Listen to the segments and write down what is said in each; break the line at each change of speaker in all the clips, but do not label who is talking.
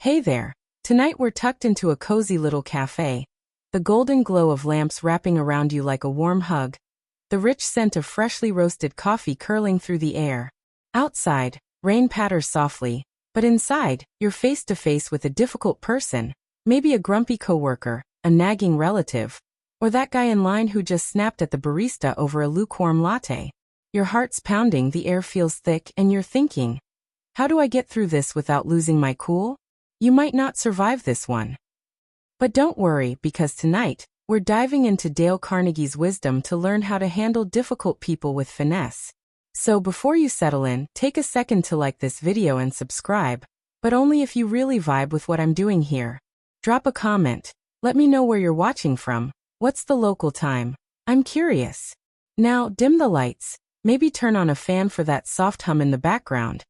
Hey there. Tonight we're tucked into a cozy little cafe. The golden glow of lamps wrapping around you like a warm hug. The rich scent of freshly roasted coffee curling through the air. Outside, rain patters softly, but inside, you're face to face with a difficult person. Maybe a grumpy coworker, a nagging relative, or that guy in line who just snapped at the barista over a lukewarm latte. Your heart's pounding, the air feels thick, and you're thinking, how do I get through this without losing my cool? You might not survive this one. But don't worry, because tonight, we're diving into Dale Carnegie's wisdom to learn how to handle difficult people with finesse. So before you settle in, take a second to like this video and subscribe, but only if you really vibe with what I'm doing here. Drop a comment. Let me know where you're watching from. What's the local time? I'm curious. Now, dim the lights. Maybe turn on a fan for that soft hum in the background.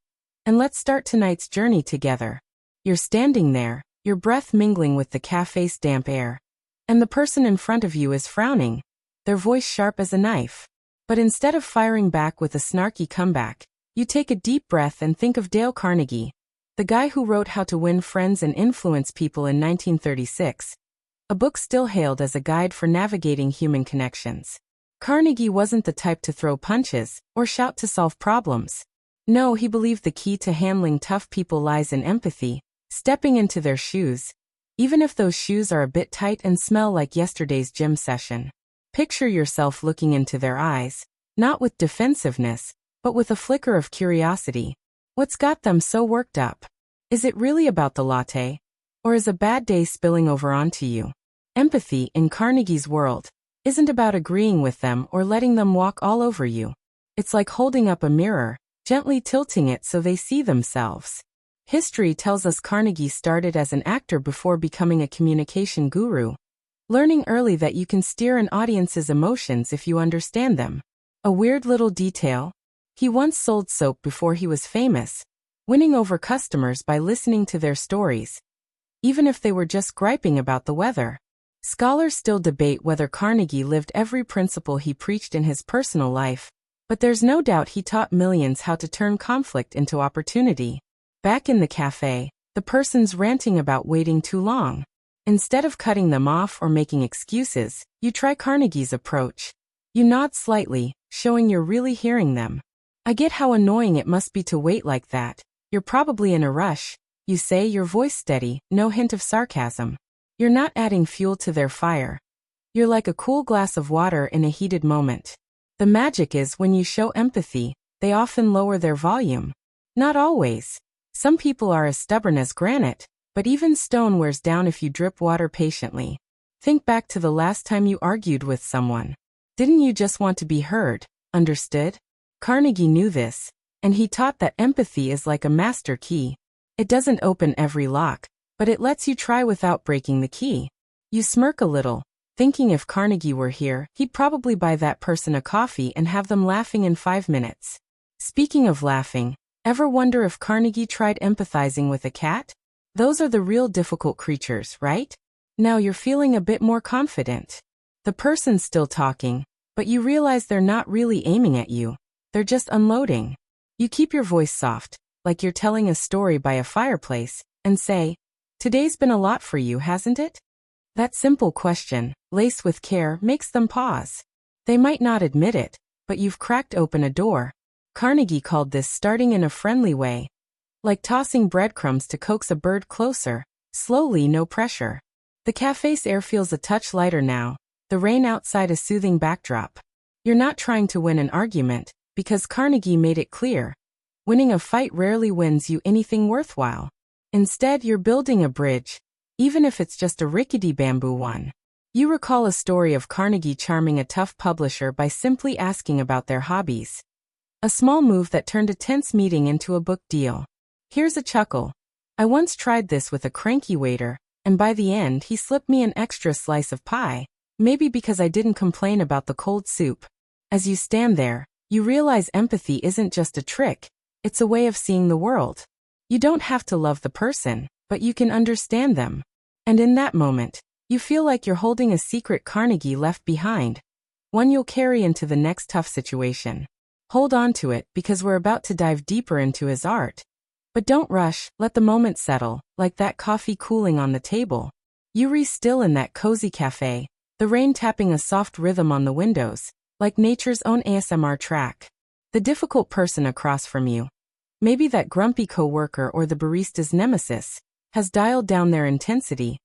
And let's start tonight's journey together. You're standing there, your breath mingling with the cafe's damp air. And the person in front of you is frowning, their voice sharp as a knife. But instead of firing back with a snarky comeback, you take a deep breath and think of Dale Carnegie, the guy who wrote How to Win Friends and Influence People in 1936, a book still hailed as a guide for navigating human connections. Carnegie wasn't the type to throw punches or shout to solve problems. No, he believed the key to handling tough people lies in empathy, stepping into their shoes, even if those shoes are a bit tight and smell like yesterday's gym session. Picture yourself looking into their eyes, not with defensiveness, but with a flicker of curiosity. What's got them so worked up? Is it really about the latte? Or is a bad day spilling over onto you? Empathy, in Carnegie's world, isn't about agreeing with them or letting them walk all over you. It's like holding up a mirror, gently tilting it so they see themselves. History tells us Carnegie started as an actor before becoming a communication guru, learning early that you can steer an audience's emotions if you understand them. A weird little detail: he once sold soap before he was famous, winning over customers by listening to their stories, even if they were just griping about the weather. Scholars still debate whether Carnegie lived every principle he preached in his personal life, but there's no doubt he taught millions how to turn conflict into opportunity. Back in the cafe, the person's ranting about waiting too long. Instead of cutting them off or making excuses, you try Carnegie's approach. You nod slightly, showing you're really hearing them. I get how annoying it must be to wait like that. You're probably in a rush, you say, your voice steady, no hint of sarcasm. You're not adding fuel to their fire. You're like a cool glass of water in a heated moment. The magic is when you show empathy, they often lower their volume. Not always. Some people are as stubborn as granite, but even stone wears down if you drip water patiently. Think back to the last time you argued with someone. Didn't you just want to be heard, understood? Carnegie knew this, and he taught that empathy is like a master key. It doesn't open every lock, but it lets you try without breaking the key. You smirk a little, thinking if Carnegie were here, he'd probably buy that person a coffee and have them laughing in 5 minutes. Speaking of laughing, ever wonder if Carnegie tried empathizing with a cat? Those are the real difficult creatures, right? Now you're feeling a bit more confident. The person's still talking, but you realize they're not really aiming at you. They're just unloading. You keep your voice soft, like you're telling a story by a fireplace, and say, "Today's been a lot for you, hasn't it?" That simple question, laced with care, makes them pause. They might not admit it, but you've cracked open a door. Carnegie called this starting in a friendly way, like tossing breadcrumbs to coax a bird closer, slowly, no pressure. The cafe's air feels a touch lighter now, the rain outside a soothing backdrop. You're not trying to win an argument, because Carnegie made it clear. Winning a fight rarely wins you anything worthwhile. Instead, you're building a bridge, even if it's just a rickety bamboo one. You recall a story of Carnegie charming a tough publisher by simply asking about their hobbies. A small move that turned a tense meeting into a book deal. Here's a chuckle. I once tried this with a cranky waiter, and by the end he slipped me an extra slice of pie, maybe because I didn't complain about the cold soup. As you stand there, you realize empathy isn't just a trick, it's a way of seeing the world. You don't have to love the person, but you can understand them. And in that moment, you feel like you're holding a secret Carnegie left behind, one you'll carry into the next tough situation. Hold on to it, because we're about to dive deeper into his art. But don't rush, let the moment settle, like that coffee cooling on the table. You re-still in that cozy cafe, the rain tapping a soft rhythm on the windows, like nature's own ASMR track. The difficult person across from you, maybe that grumpy coworker or the barista's nemesis, has dialed down their intensity,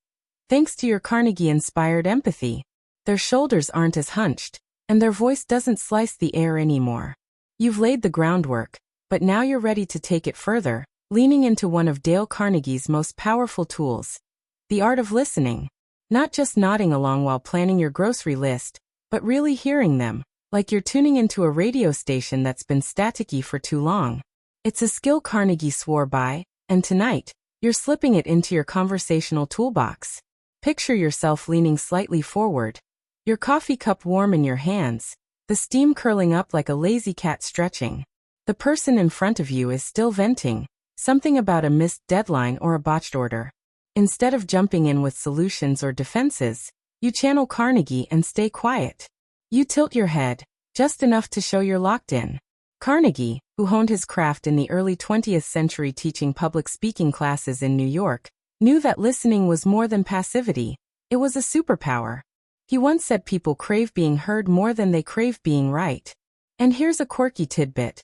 thanks to your Carnegie-inspired empathy. Their shoulders aren't as hunched, and their voice doesn't slice the air anymore. You've laid the groundwork, but now you're ready to take it further, leaning into one of Dale Carnegie's most powerful tools, the art of listening. Not just nodding along while planning your grocery list, but really hearing them, like you're tuning into a radio station that's been staticky for too long. It's a skill Carnegie swore by, and tonight, you're slipping it into your conversational toolbox. Picture yourself leaning slightly forward, your coffee cup warm in your hands, the steam curling up like a lazy cat stretching. The person in front of you is still venting, something about a missed deadline or a botched order. Instead of jumping in with solutions or defenses, you channel Carnegie and stay quiet. You tilt your head, just enough to show you're locked in. Carnegie, who honed his craft in the early 20th century teaching public speaking classes in New York, knew that listening was more than passivity, it was a superpower. He once said people crave being heard more than they crave being right. And here's a quirky tidbit.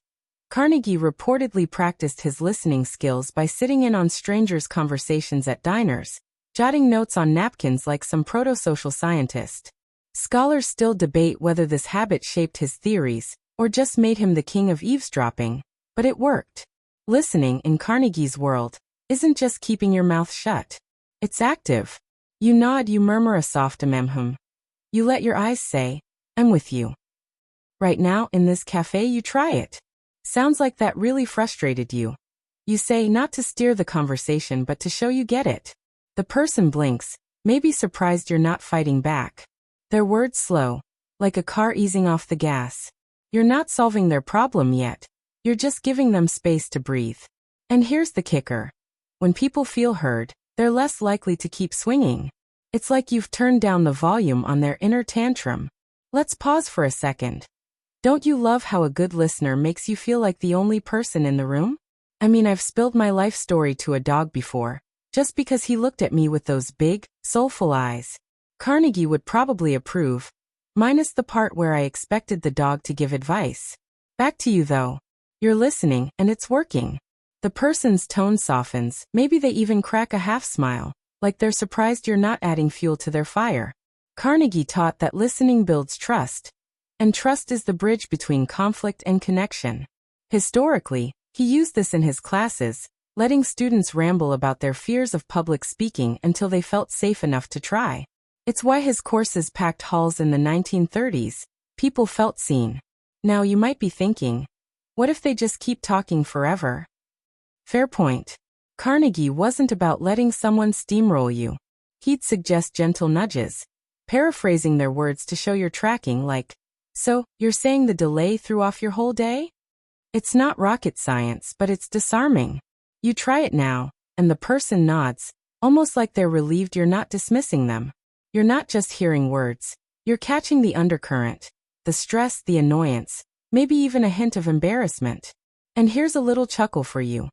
Carnegie reportedly practiced his listening skills by sitting in on strangers' conversations at diners, jotting notes on napkins like some proto-social scientist. Scholars still debate whether this habit shaped his theories, or just made him the king of eavesdropping, but it worked. Listening, in Carnegie's world, isn't just keeping your mouth shut. It's active. You nod, you murmur a soft ahem. You let your eyes say, I'm with you. Right now, in this cafe, you try it. Sounds like that really frustrated you. You say, not to steer the conversation but to show you get it. The person blinks, maybe surprised you're not fighting back. Their words slow, like a car easing off the gas. You're not solving their problem yet. You're just giving them space to breathe. And here's the kicker. When people feel heard, they're less likely to keep swinging. It's like you've turned down the volume on their inner tantrum. Let's pause for a second. Don't you love how a good listener makes you feel like the only person in the room? I mean, I've spilled my life story to a dog before, just because he looked at me with those big, soulful eyes. Carnegie would probably approve, minus the part where I expected the dog to give advice. Back to you though. You're listening, and it's working. The person's tone softens, maybe they even crack a half smile, like they're surprised you're not adding fuel to their fire. Carnegie taught that listening builds trust, and trust is the bridge between conflict and connection. Historically, he used this in his classes, letting students ramble about their fears of public speaking until they felt safe enough to try. It's why his courses packed halls in the 1930s. People felt seen. Now you might be thinking, what if they just keep talking forever? Fair point. Carnegie wasn't about letting someone steamroll you. He'd suggest gentle nudges, paraphrasing their words to show you're tracking, like, so, you're saying the delay threw off your whole day? It's not rocket science, but it's disarming. You try it now, and the person nods, almost like they're relieved you're not dismissing them. You're not just hearing words, you're catching the undercurrent, the stress, the annoyance, maybe even a hint of embarrassment. And here's a little chuckle for you.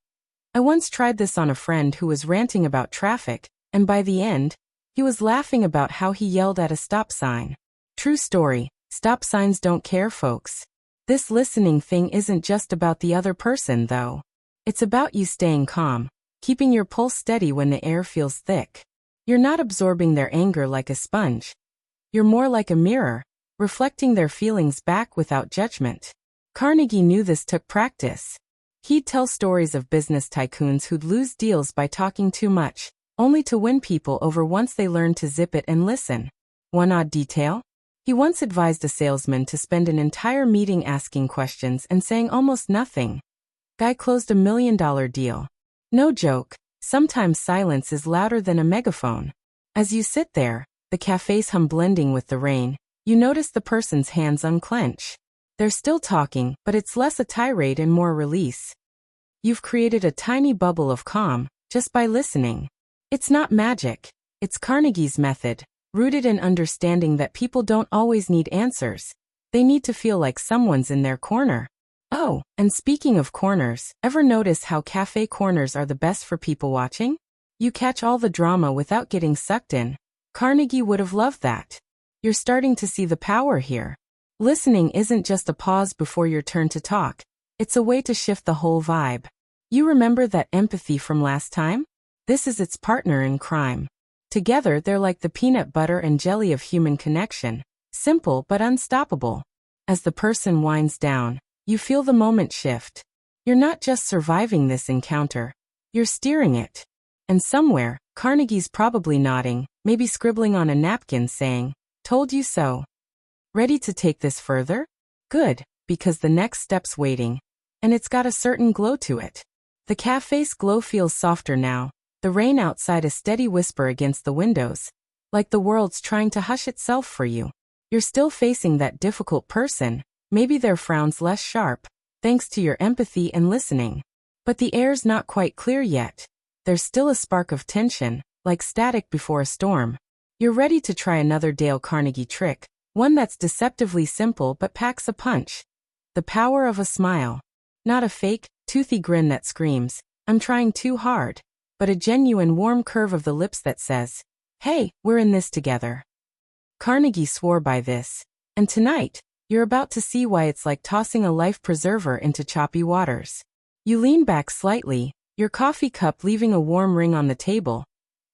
I once tried this on a friend who was ranting about traffic, and by the end, he was laughing about how he yelled at a stop sign. True story. Stop signs don't care, folks. This listening thing isn't just about the other person, though. It's about you staying calm, keeping your pulse steady when the air feels thick. You're not absorbing their anger like a sponge. You're more like a mirror, reflecting their feelings back without judgment. Carnegie knew this took practice. He'd tell stories of business tycoons who'd lose deals by talking too much, only to win people over once they learned to zip it and listen. One odd detail? He once advised a salesman to spend an entire meeting asking questions and saying almost nothing. Guy closed $1 million deal. No joke, sometimes silence is louder than a megaphone. As you sit there, the cafe's hum blending with the rain, you notice the person's hands unclench. They're still talking, but it's less a tirade and more release. You've created a tiny bubble of calm, just by listening. It's not magic, it's Carnegie's method. Rooted in understanding that people don't always need answers. They need to feel like someone's in their corner. Oh, and speaking of corners, ever notice how cafe corners are the best for people watching? You catch all the drama without getting sucked in. Carnegie would have loved that. You're starting to see the power here. Listening isn't just a pause before your turn to talk. It's a way to shift the whole vibe. You remember that empathy from last time? This is its partner in crime. Together they're like the peanut butter and jelly of human connection. Simple but unstoppable. As the person winds down, you feel the moment shift. You're not just surviving this encounter. You're steering it. And somewhere, Carnegie's probably nodding, maybe scribbling on a napkin saying, "Told you so." Ready to take this further? Good, because the next step's waiting. And it's got a certain glow to it. The cafe's glow feels softer now, the rain outside a steady whisper against the windows, like the world's trying to hush itself for you. You're still facing that difficult person, maybe their frown's less sharp, thanks to your empathy and listening. But the air's not quite clear yet. There's still a spark of tension, like static before a storm. You're ready to try another Dale Carnegie trick, one that's deceptively simple but packs a punch. The power of a smile. Not a fake, toothy grin that screams, "I'm trying too hard," but a genuine warm curve of the lips that says, "Hey, we're in this together." Carnegie swore by this. And tonight, you're about to see why it's like tossing a life preserver into choppy waters. You lean back slightly, your coffee cup leaving a warm ring on the table,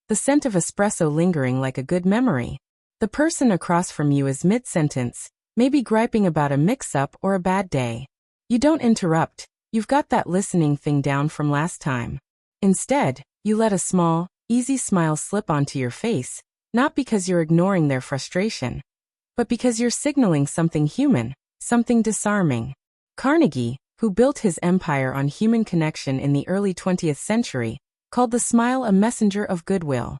the scent of espresso lingering like a good memory. The person across from you is mid-sentence, maybe griping about a mix-up or a bad day. You don't interrupt, you've got that listening thing down from last time. Instead, you let a small, easy smile slip onto your face, not because you're ignoring their frustration, but because you're signaling something human, something disarming. Carnegie, who built his empire on human connection in the early 20th century, called the smile a messenger of goodwill.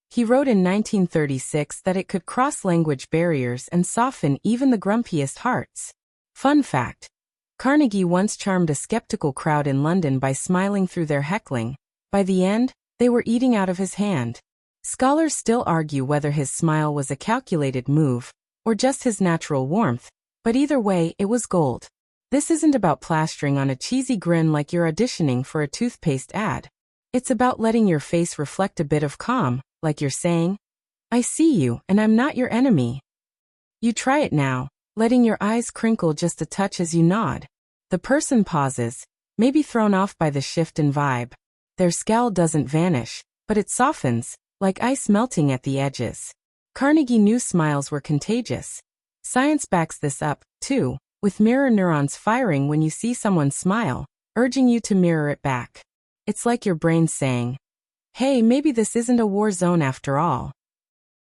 He wrote in 1936 that it could cross language barriers and soften even the grumpiest hearts. Fun fact: Carnegie once charmed a skeptical crowd in London by smiling through their heckling. By the end, they were eating out of his hand. Scholars still argue whether his smile was a calculated move, or just his natural warmth, but either way, it was gold. This isn't about plastering on a cheesy grin like you're auditioning for a toothpaste ad. It's about letting your face reflect a bit of calm, like you're saying, "I see you, and I'm not your enemy." You try it now, letting your eyes crinkle just a touch as you nod. The person pauses, maybe thrown off by the shift in vibe. Their scowl doesn't vanish, but it softens, like ice melting at the edges. Carnegie knew smiles were contagious. Science backs this up, too, with mirror neurons firing when you see someone smile, urging you to mirror it back. It's like your brain saying, "Hey, maybe this isn't a war zone after all."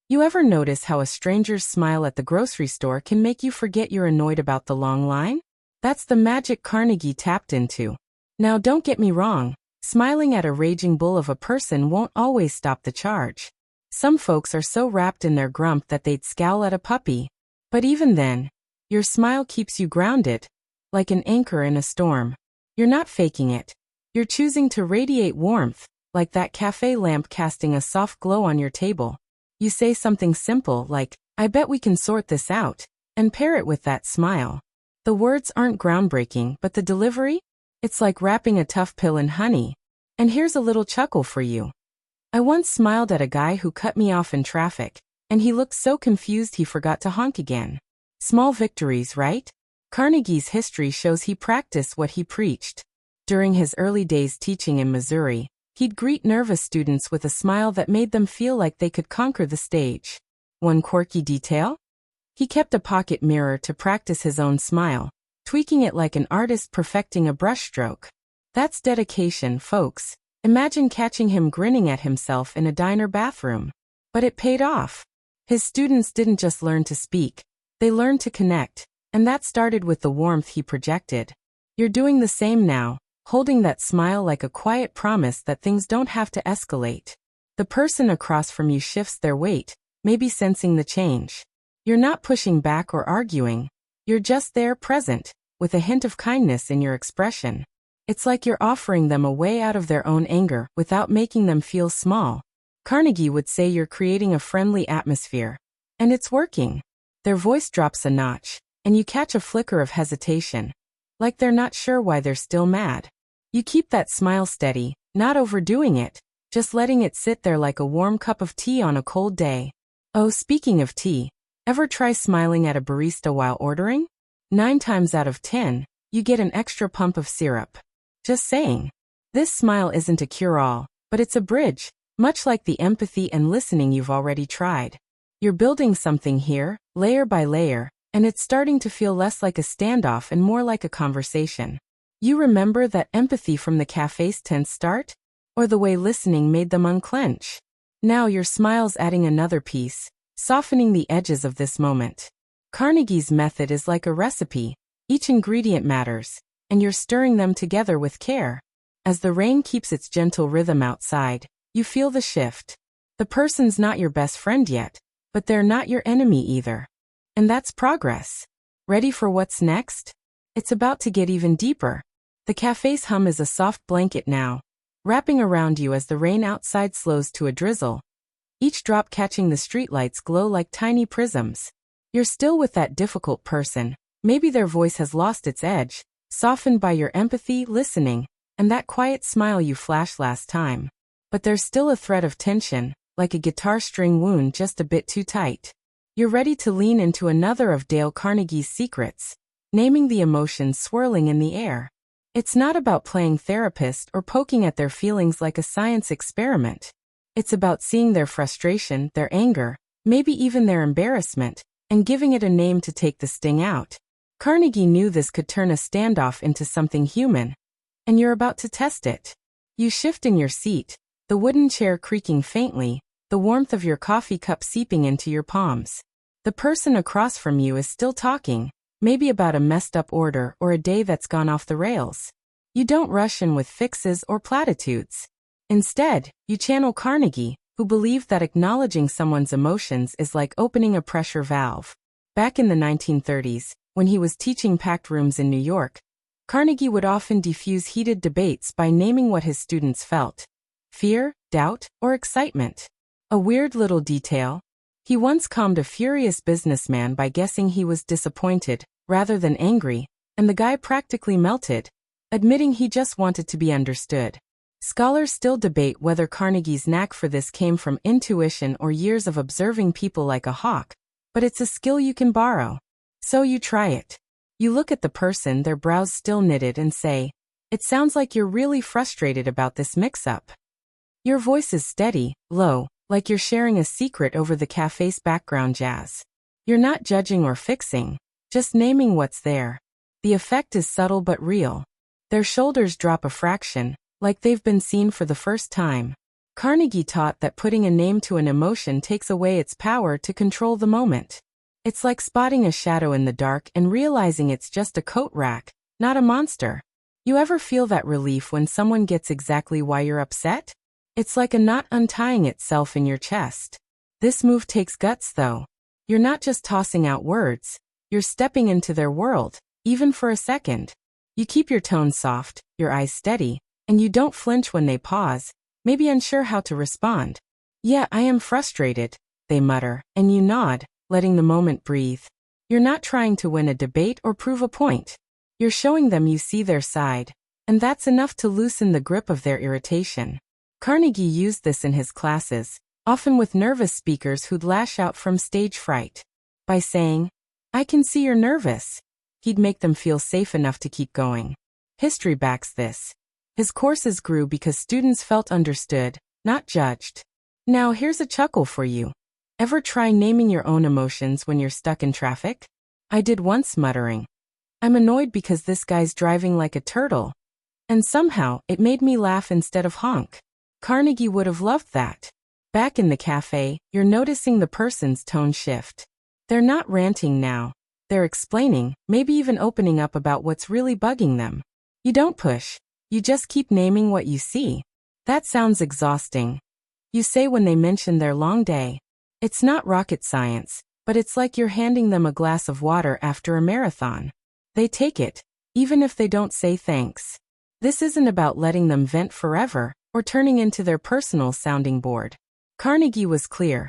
You ever notice how a stranger's smile at the grocery store can make you forget you're annoyed about the long line? That's the magic Carnegie tapped into. Now don't get me wrong, smiling at a raging bull of a person won't always stop the charge. Some folks are so wrapped in their grump that they'd scowl at a puppy. But even then, your smile keeps you grounded, like an anchor in a storm. You're not faking it. You're choosing to radiate warmth, like that cafe lamp casting a soft glow on your table. You say something simple like, "I bet we can sort this out," and pair it with that smile. The words aren't groundbreaking, but the delivery? It's like wrapping a tough pill in honey. And here's a little chuckle for you. I once smiled at a guy who cut me off in traffic, and he looked so confused he forgot to honk again. Small victories, right? Carnegie's history shows he practiced what he preached. During his early days teaching in Missouri, he'd greet nervous students with a smile that made them feel like they could conquer the stage. One quirky detail? He kept a pocket mirror to practice his own smile, tweaking it like an artist perfecting a brushstroke. That's dedication, folks. Imagine catching him grinning at himself in a diner bathroom. But it paid off. His students didn't just learn to speak, they learned to connect, and that started with the warmth he projected. You're doing the same now, holding that smile like a quiet promise that things don't have to escalate. The person across from you shifts their weight, maybe sensing the change. You're not pushing back or arguing. You're just there, present, with a hint of kindness in your expression. It's like you're offering them a way out of their own anger without making them feel small. Carnegie would say you're creating a friendly atmosphere. And it's working. Their voice drops a notch, and you catch a flicker of hesitation. like they're not sure why they're still mad. You keep that smile steady, not overdoing it, just letting it sit there like a warm cup of tea on a cold day. Oh, speaking of tea, ever try smiling at a barista while ordering? 9 times out of 10, you get an extra pump of syrup. Just saying. This smile isn't a cure-all, but it's a bridge, much like the empathy and listening you've already tried. You're building something here, layer by layer, and it's starting to feel less like a standoff and more like a conversation. You remember that empathy from the cafe's tense start? Or the way listening made them unclench? Now your smile's adding another piece, softening the edges of this moment. Carnegie's method is like a recipe. Each ingredient matters, and you're stirring them together with care. As the rain keeps its gentle rhythm outside, you feel the shift. The person's not your best friend yet, but they're not your enemy either. And that's progress. Ready for what's next? It's about to get even deeper. The cafe's hum is a soft blanket now, wrapping around you as the rain outside slows to a drizzle. Each drop catching the streetlights glow like tiny prisms. You're still with that difficult person. Maybe their voice has lost its edge, softened by your empathy, listening, and that quiet smile you flashed last time. But there's still a thread of tension, like a guitar string wound just a bit too tight. You're ready to lean into another of Dale Carnegie's secrets, naming the emotions swirling in the air. It's not about playing therapist or poking at their feelings like a science experiment. It's about seeing their frustration, their anger, maybe even their embarrassment, and giving it a name to take the sting out. Carnegie knew this could turn a standoff into something human, and you're about to test it. You shift in your seat, the wooden chair creaking faintly, the warmth of your coffee cup seeping into your palms. The person across from you is still talking, maybe about a messed up order or a day that's gone off the rails. You don't rush in with fixes or platitudes. Instead, you channel Carnegie, who believed that acknowledging someone's emotions is like opening a pressure valve. Back in the 1930s, when he was teaching packed rooms in New York, Carnegie would often defuse heated debates by naming what his students felt: fear, doubt, or excitement. A weird little detail. He once calmed a furious businessman by guessing he was disappointed, rather than angry, and the guy practically melted, admitting he just wanted to be understood. Scholars still debate whether Carnegie's knack for this came from intuition or years of observing people like a hawk, but it's a skill you can borrow. So you try it. You look at the person, their brows still knitted, and say, "It sounds like you're really frustrated about this mix-up." Your voice is steady, low, like you're sharing a secret over the cafe's background jazz. You're not judging or fixing, just naming what's there. The effect is subtle but real. Their shoulders drop a fraction, like they've been seen for the first time. Carnegie taught that putting a name to an emotion takes away its power to control the moment. It's like spotting a shadow in the dark and realizing it's just a coat rack, not a monster. You ever feel that relief when someone gets exactly why you're upset? It's like a knot untying itself in your chest. This move takes guts though. You're not just tossing out words, you're stepping into their world, even for a second. You keep your tone soft, your eyes steady, and you don't flinch when they pause, maybe unsure how to respond. "Yeah, I am frustrated," they mutter, and you nod, letting the moment breathe. You're not trying to win a debate or prove a point. You're showing them you see their side, and that's enough to loosen the grip of their irritation. Carnegie used this in his classes, often with nervous speakers who'd lash out from stage fright. By saying, "I can see you're nervous," he'd make them feel safe enough to keep going. History backs this. His courses grew because students felt understood, not judged. Now here's a chuckle for you. Ever try naming your own emotions when you're stuck in traffic? I did once, muttering, "I'm annoyed because this guy's driving like a turtle." And somehow, it made me laugh instead of honk. Carnegie would have loved that. Back in the cafe, you're noticing the person's tone shift. They're not ranting now. They're explaining, maybe even opening up about what's really bugging them. You don't push. You just keep naming what you see. "That sounds exhausting," you say when they mention their long day. It's not rocket science, but it's like you're handing them a glass of water after a marathon. They take it, even if they don't say thanks. This isn't about letting them vent forever, or turning into their personal sounding board. Carnegie was clear.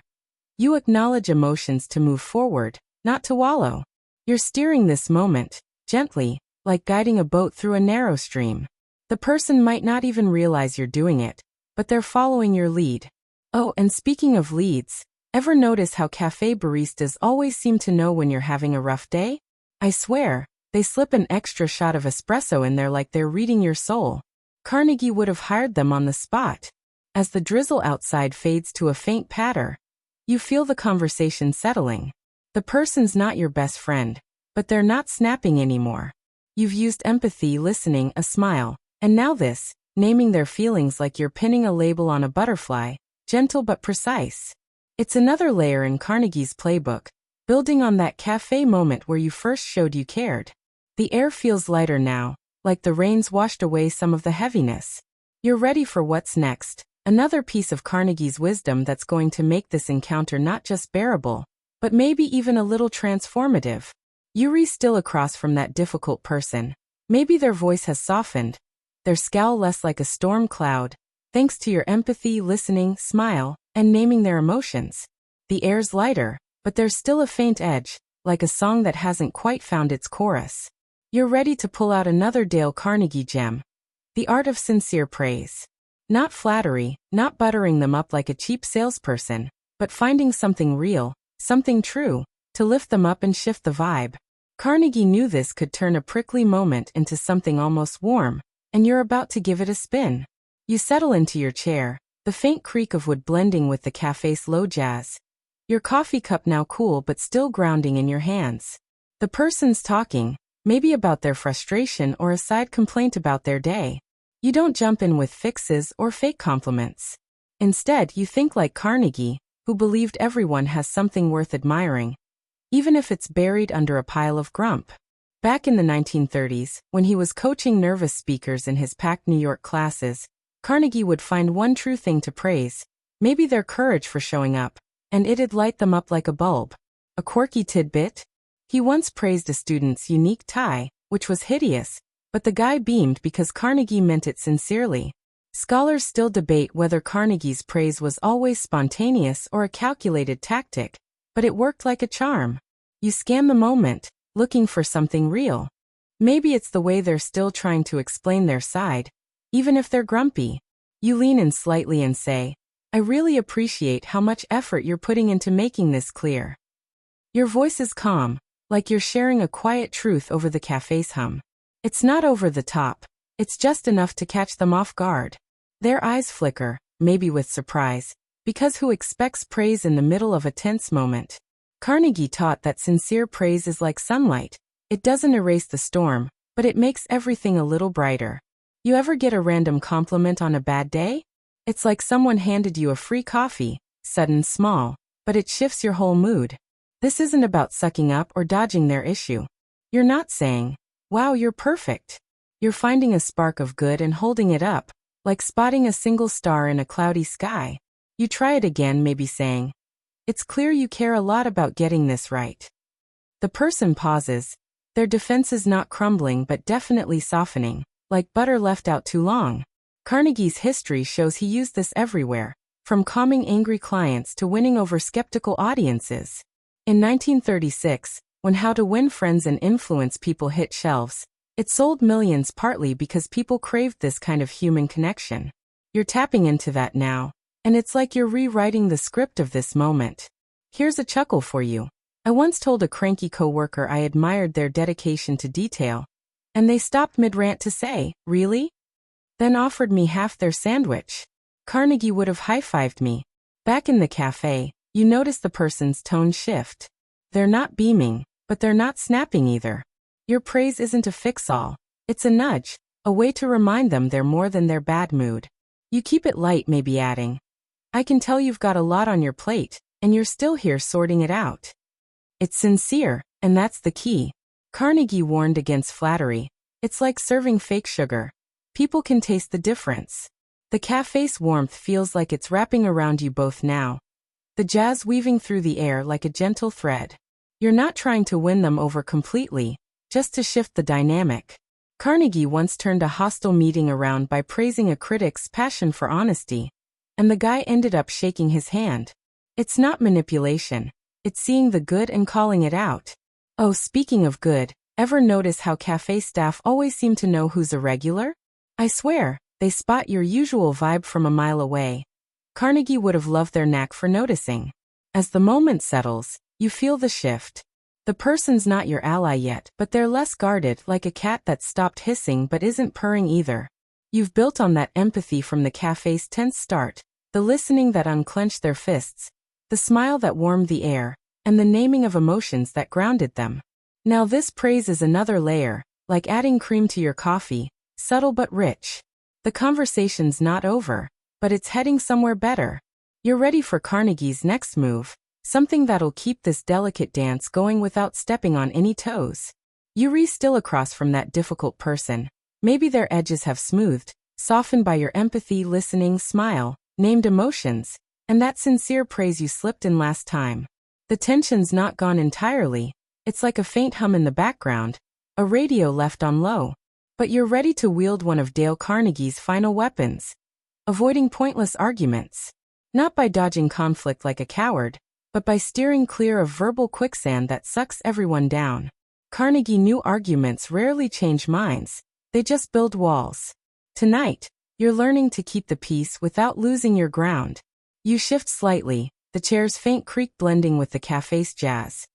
You acknowledge emotions to move forward, not to wallow. You're steering this moment, gently, like guiding a boat through a narrow stream. The person might not even realize you're doing it, but they're following your lead. Oh, and speaking of leads, ever notice how cafe baristas always seem to know when you're having a rough day? I swear, they slip an extra shot of espresso in there like they're reading your soul. Carnegie would have hired them on the spot. As the drizzle outside fades to a faint patter, you feel the conversation settling. The person's not your best friend, but they're not snapping anymore. You've used empathy, listening, a smile, and now this, naming their feelings like you're pinning a label on a butterfly, gentle but precise. It's another layer in Carnegie's playbook, building on that cafe moment where you first showed you cared. The air feels lighter now, like the rains washed away some of the heaviness. You're ready for what's next, another piece of Carnegie's wisdom that's going to make this encounter not just bearable, but maybe even a little transformative. Yuri's still across from that difficult person. Maybe their voice has softened, their scowl less like a storm cloud, thanks to your empathy, listening, smile, and naming their emotions. The air's lighter, but there's still a faint edge, like a song that hasn't quite found its chorus. You're ready to pull out another Dale Carnegie gem. The art of sincere praise. Not flattery, not buttering them up like a cheap salesperson, but finding something real, something true, to lift them up and shift the vibe. Carnegie knew this could turn a prickly moment into something almost warm, and you're about to give it a spin. You settle into your chair, the faint creak of wood blending with the cafe's slow jazz. Your coffee cup now cool but still grounding in your hands. The person's talking, maybe about their frustration or a side complaint about their day. You don't jump in with fixes or fake compliments. Instead, you think like Carnegie, who believed everyone has something worth admiring, even if it's buried under a pile of grump. Back in the 1930s, when he was coaching nervous speakers in his packed New York classes, Carnegie would find one true thing to praise, maybe their courage for showing up, and it'd light them up like a bulb. A quirky tidbit? He once praised a student's unique tie, which was hideous, but the guy beamed because Carnegie meant it sincerely. Scholars still debate whether Carnegie's praise was always spontaneous or a calculated tactic, but it worked like a charm. You scan the moment, looking for something real. Maybe it's the way they're still trying to explain their side, even if they're grumpy. You lean in slightly and say, "I really appreciate how much effort you're putting into making this clear." Your voice is calm, like you're sharing a quiet truth over the cafe's hum. It's not over the top, it's just enough to catch them off guard. Their eyes flicker, maybe with surprise, because who expects praise in the middle of a tense moment? Carnegie taught that sincere praise is like sunlight. It doesn't erase the storm, but it makes everything a little brighter. You ever get a random compliment on a bad day? It's like someone handed you a free coffee, sudden, small, but it shifts your whole mood. This isn't about sucking up or dodging their issue. You're not saying, "Wow, you're perfect." You're finding a spark of good and holding it up, like spotting a single star in a cloudy sky. You try it again, maybe saying, "It's clear you care a lot about getting this right." The person pauses, their defenses not crumbling but definitely softening, like butter left out too long. Carnegie's history shows he used this everywhere, from calming angry clients to winning over skeptical audiences. In 1936, when How to Win Friends and Influence People hit shelves, it sold millions partly because people craved this kind of human connection. You're tapping into that now, and it's like you're rewriting the script of this moment. Here's a chuckle for you. I once told a cranky coworker I admired their dedication to detail, and they stopped mid-rant to say, "Really?" Then offered me half their sandwich. Carnegie would have high-fived me. Back in the cafe, you notice the person's tone shift. They're not beaming, but they're not snapping either. Your praise isn't a fix-all. It's a nudge, a way to remind them they're more than their bad mood. You keep it light, maybe adding, "I can tell you've got a lot on your plate, and you're still here sorting it out." It's sincere, and that's the key. Carnegie warned against flattery. It's like serving fake sugar. People can taste the difference. The cafe's warmth feels like it's wrapping around you both now, the jazz weaving through the air like a gentle thread. You're not trying to win them over completely, just to shift the dynamic. Carnegie once turned a hostile meeting around by praising a critic's passion for honesty, and the guy ended up shaking his hand. It's not manipulation, it's seeing the good and calling it out. Oh, speaking of good, Ever notice how cafe staff always seem to know who's a regular? I swear, they spot your usual vibe from a mile away. Carnegie would have loved their knack for noticing. As the moment settles, you feel the shift. The person's not your ally yet, but they're less guarded, like a cat that's stopped hissing but isn't purring either. You've built on that empathy from the cafe's tense start, the listening that unclenched their fists, the smile that warmed the air, and the naming of emotions that grounded them. Now this praise is another layer, like adding cream to your coffee, subtle but rich. The conversation's not over, but it's heading somewhere better. You're ready for Carnegie's next move, something that'll keep this delicate dance going without stepping on any toes. You re-still across from that difficult person. Maybe their edges have smoothed, softened by your empathy, listening, smile, named emotions, and that sincere praise you slipped in last time. The tension's not gone entirely. It's like a faint hum in the background, a radio left on low. But you're ready to wield one of Dale Carnegie's final weapons. Avoiding pointless arguments. Not by dodging conflict like a coward, but by steering clear of verbal quicksand that sucks everyone down. Carnegie knew arguments rarely change minds, they just build walls. Tonight, you're learning to keep the peace without losing your ground. You shift slightly, the chair's faint creak blending with the cafe's jazz.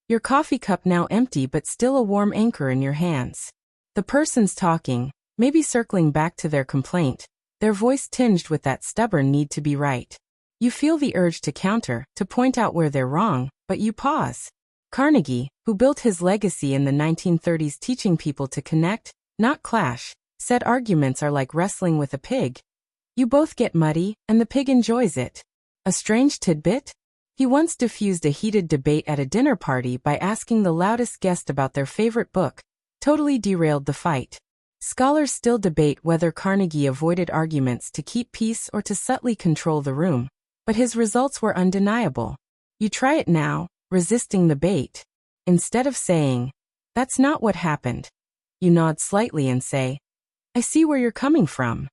Your coffee cup now empty but still a warm anchor in your hands. The person's talking, maybe circling back to their complaint, their voice tinged with that stubborn need to be right. You feel the urge to counter, to point out where they're wrong, but you pause. Carnegie, who built his legacy in the 1930s teaching people to connect, not clash, said arguments are like wrestling with a pig. You both get muddy, and the pig enjoys it. A strange tidbit? He once diffused a heated debate at a dinner party by asking the loudest guest about their favorite book, totally derailed the fight. Scholars still debate whether Carnegie avoided arguments to keep peace or to subtly control the room, but his results were undeniable. You try it now, resisting the bait. Instead of saying, "That's not what happened," you nod slightly and say, "I see where you're coming from."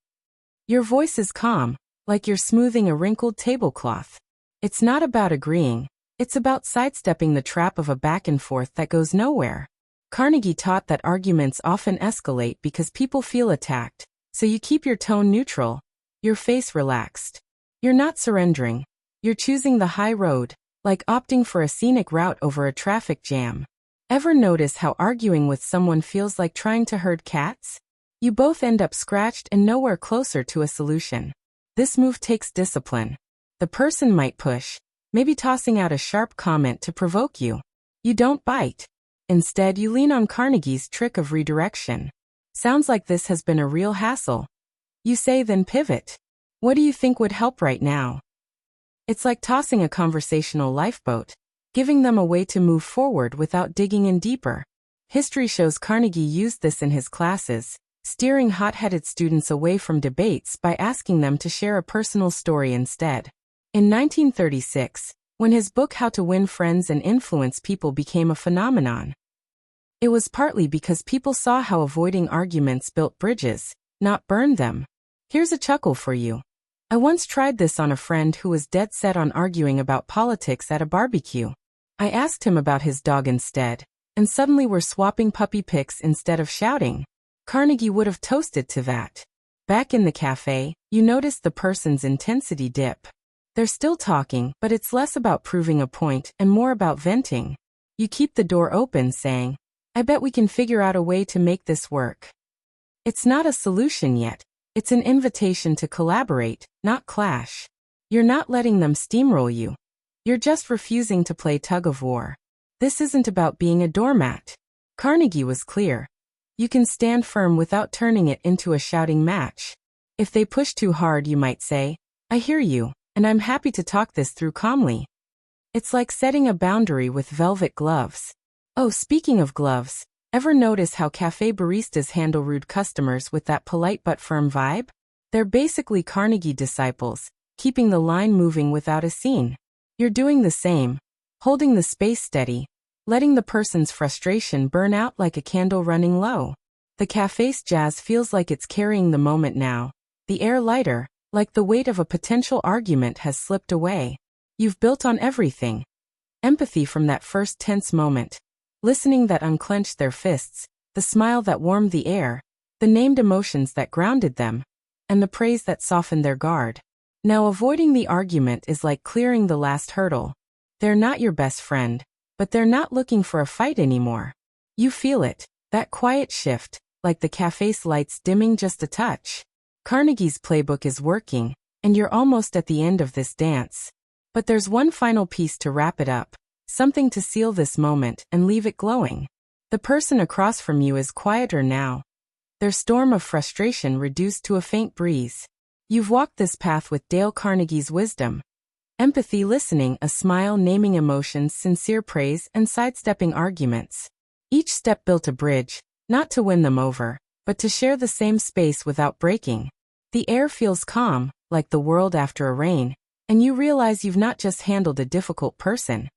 Your voice is calm, like you're smoothing a wrinkled tablecloth. It's not about agreeing, it's about sidestepping the trap of a back and forth that goes nowhere. Carnegie taught that arguments often escalate because people feel attacked, so you keep your tone neutral, your face relaxed. You're not surrendering, you're choosing the high road, like opting for a scenic route over a traffic jam. Ever notice how arguing with someone feels like trying to herd cats? You both end up scratched and nowhere closer to a solution. This move takes discipline. The person might push, maybe tossing out a sharp comment to provoke you. You don't bite. Instead, you lean on Carnegie's trick of redirection. Sounds like this has been a real hassle. You say, then pivot. What do you think would help right now? It's like tossing a conversational lifeboat, giving them a way to move forward without digging in deeper. History shows Carnegie used this in his classes, steering hot-headed students away from debates by asking them to share a personal story instead. In 1936, when his book How to Win Friends and Influence People became a phenomenon, it was partly because people saw how avoiding arguments built bridges, not burned them. Here's a chuckle for you. I once tried this on a friend who was dead set on arguing about politics at a barbecue. I asked him about his dog instead, and suddenly we're swapping puppy pics instead of shouting. Carnegie would have toasted to that. Back in the cafe, you notice the person's intensity dip. They're still talking, but it's less about proving a point and more about venting. You keep the door open saying, "I bet we can figure out a way to make this work." It's not a solution yet. It's an invitation to collaborate, not clash. You're not letting them steamroll you. You're just refusing to play tug-of-war. This isn't about being a doormat. Carnegie was clear. You can stand firm without turning it into a shouting match. If they push too hard, you might say, "I hear you, and I'm happy to talk this through calmly." It's like setting a boundary with velvet gloves. Oh, speaking of gloves, ever notice how cafe baristas handle rude customers with that polite but firm vibe? They're basically Carnegie disciples, keeping the line moving without a scene. You're doing the same, holding the space steady, letting the person's frustration burn out like a candle running low. The cafe's jazz feels like it's carrying the moment now, the air lighter, like the weight of a potential argument has slipped away. You've built on everything. Empathy from that first tense moment. listening that unclenched their fists, the smile that warmed the air, the named emotions that grounded them, and the praise that softened their guard. Now avoiding the argument is like clearing the last hurdle. They're not your best friend, but they're not looking for a fight anymore. You feel it, that quiet shift, like the cafe's lights dimming just a touch. Carnegie's playbook is working, and you're almost at the end of this dance. But there's one final piece to wrap it up, something to seal this moment and leave it glowing. The person across from you is quieter now, their storm of frustration reduced to a faint breeze. You've walked this path with Dale Carnegie's wisdom. Empathy, listening, a smile, naming emotions, sincere praise, and sidestepping arguments. Each step built a bridge, not to win them over, but to share the same space without breaking. The air feels calm, like the world after a rain, and you realize you've not just handled a difficult person.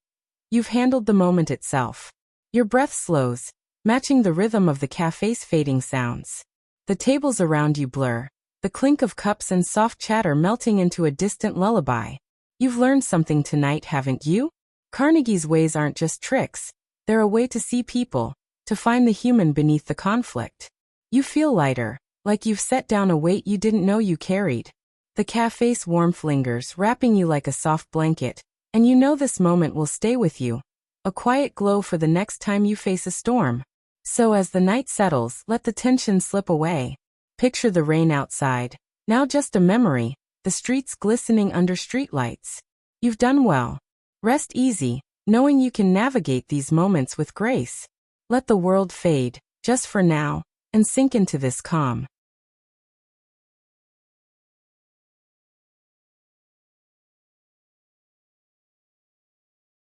You've handled the moment itself. Your breath slows, matching the rhythm of the cafe's fading sounds. The tables around you blur, the clink of cups and soft chatter melting into a distant lullaby. You've learned something tonight, haven't you? Carnegie's ways aren't just tricks, they're a way to see people, to find the human beneath the conflict. You feel lighter, like you've set down a weight you didn't know you carried. The cafe's warmth lingers, wrapping you like a soft blanket, and you know this moment will stay with you. A quiet glow for the next time you face a storm. So as the night settles, let the tension slip away. Picture the rain outside, now just a memory, the streets glistening under streetlights. You've done well. Rest easy, knowing you can navigate these moments with grace. Let the world fade, just for now, and sink into this calm.